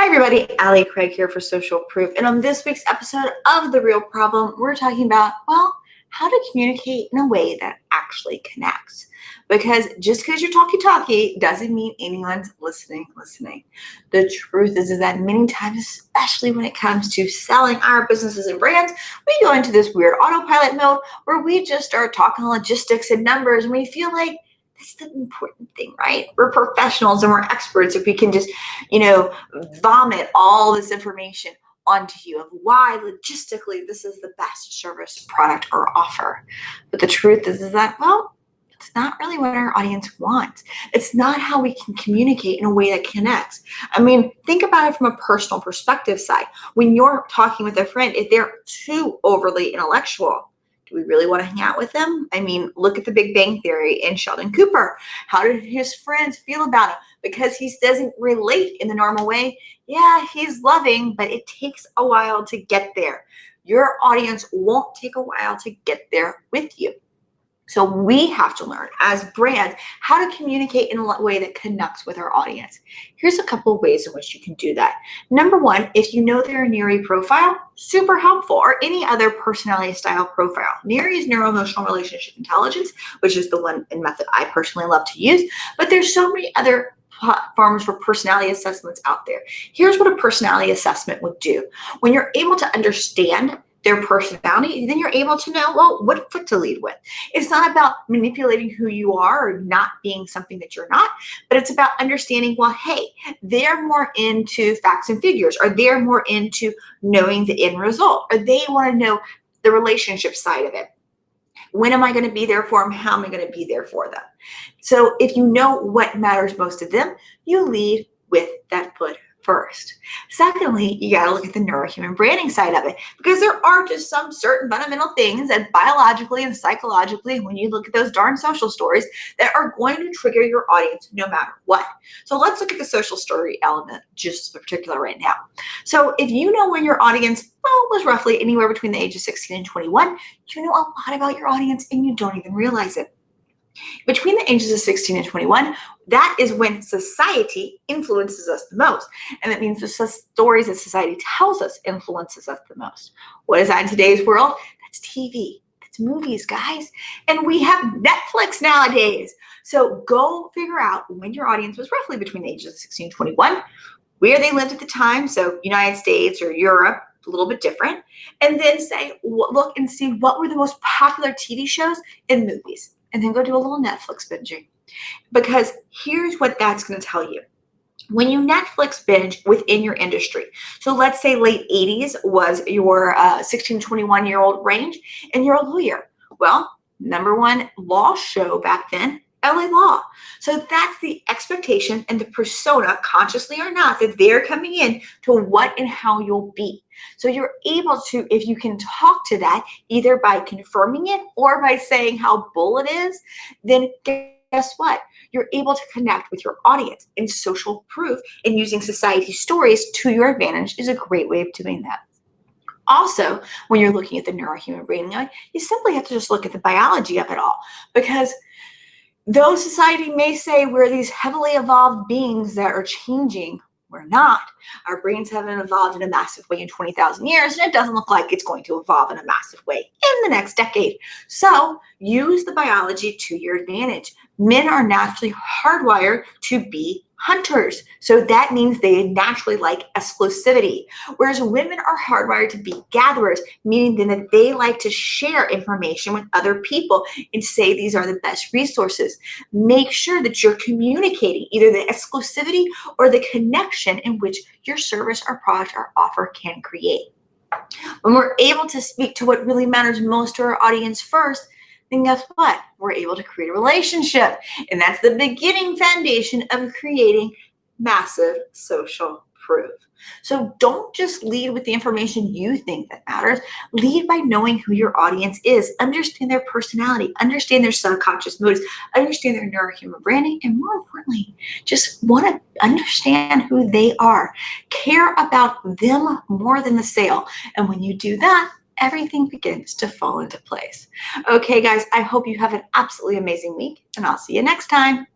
everybody, Allie Craig here for Social Proof. And on this week's episode of The Real Problem, we're talking about, how to communicate in a way that actually connects. Because just because you're talky doesn't mean anyone's listening. The truth is that many times, especially when it comes to selling our businesses and brands, we go into this weird autopilot mode where we just start talking logistics and numbers, and we feel like that's the important thing, right? We're professionals and we're experts if we can just, vomit all this information onto you of why logistically this is the best service, product, or offer. But the truth is that, it's not really what our audience wants. It's not how we can communicate in a way that connects. I mean, think about it from a personal perspective side. When you're talking with a friend, if they're too overly intellectual, do we really want to hang out with them? I mean, look at The Big Bang Theory and Sheldon Cooper. How did his friends feel about him? Because he doesn't relate in the normal way. Yeah, he's loving, but it takes a while to get there. Your audience won't take a while to get there with you. So we have to learn as brands how to communicate in a way that connects with our audience. Here's a couple of ways in which you can do that. Number one, if you know their NERI profile, super helpful, or any other personality style profile. NERI is Neuro-Emotional Relationship Intelligence, which is the one and method I personally love to use, but there's so many other platforms for personality assessments out there. Here's what a personality assessment would do. When you're able to understand their personality, then you're able to know, what foot to lead with. It's not about manipulating who you are or not being something that you're not, but it's about understanding, hey, they're more into facts and figures, or they're more into knowing the end result, or they want to know the relationship side of it. When am I going to be there for them? How am I going to be there for them? So if you know what matters most to them, you lead with that foot first. Secondly, you got to look at the neurohuman branding side of it, because there are just some certain fundamental things that biologically and psychologically, when you look at those darn social stories, that are going to trigger your audience no matter what. So let's look at the social story element just in particular right now. So if you know when your audience was roughly anywhere between the age of 16 and 21, you know a lot about your audience and you don't even realize it. Between the ages of 16 and 21, that is when society influences us the most. And that means the stories that society tells us influences us the most. What is that in today's world? That's TV. That's movies, guys. And we have Netflix nowadays. So go figure out when your audience was roughly between the ages of 16 and 21, where they lived at the time. So United States or Europe, a little bit different. And then look and see what were the most popular TV shows and movies. And then go do a little Netflix binging. Because here's what that's going to tell you. When you Netflix binge within your industry, so let's say late 80s was your 16 to 21-year-old range, and you're a lawyer. Well, number one law show back then, LA Law. So that's the expectation and the persona, consciously or not, that they're coming in to what and how you'll be. So you're able to, if you can talk to that, either by confirming it or by saying how bull it is, then guess what? You're able to connect with your audience. And social proof and using society stories to your advantage is a great way of doing that. Also, when you're looking at the neurohuman branding, you simply have to just look at the biology of it all. Because though society may say we're these heavily evolved beings that are changing, we're not. Our brains haven't evolved in a massive way in 20,000 years, and it doesn't look like it's going to evolve in a massive way in the next decade. So use the biology to your advantage. Men are naturally hardwired to be hunters. So that means they naturally like exclusivity. Whereas women are hardwired to be gatherers, meaning that they like to share information with other people and say these are the best resources. Make sure that you're communicating either the exclusivity or the connection in which your service or product or offer can create. When we're able to speak to what really matters most to our audience first, then guess what? We're able to create a relationship. And that's the beginning foundation of creating massive social proof. So don't just lead with the information you think that matters. Lead by knowing who your audience is. Understand their personality. Understand their subconscious motives. Understand their neurohuman branding. And more importantly, just want to understand who they are. Care about them more than the sale. And when you do that, everything begins to fall into place. Okay, guys, I hope you have an absolutely amazing week, and I'll see you next time.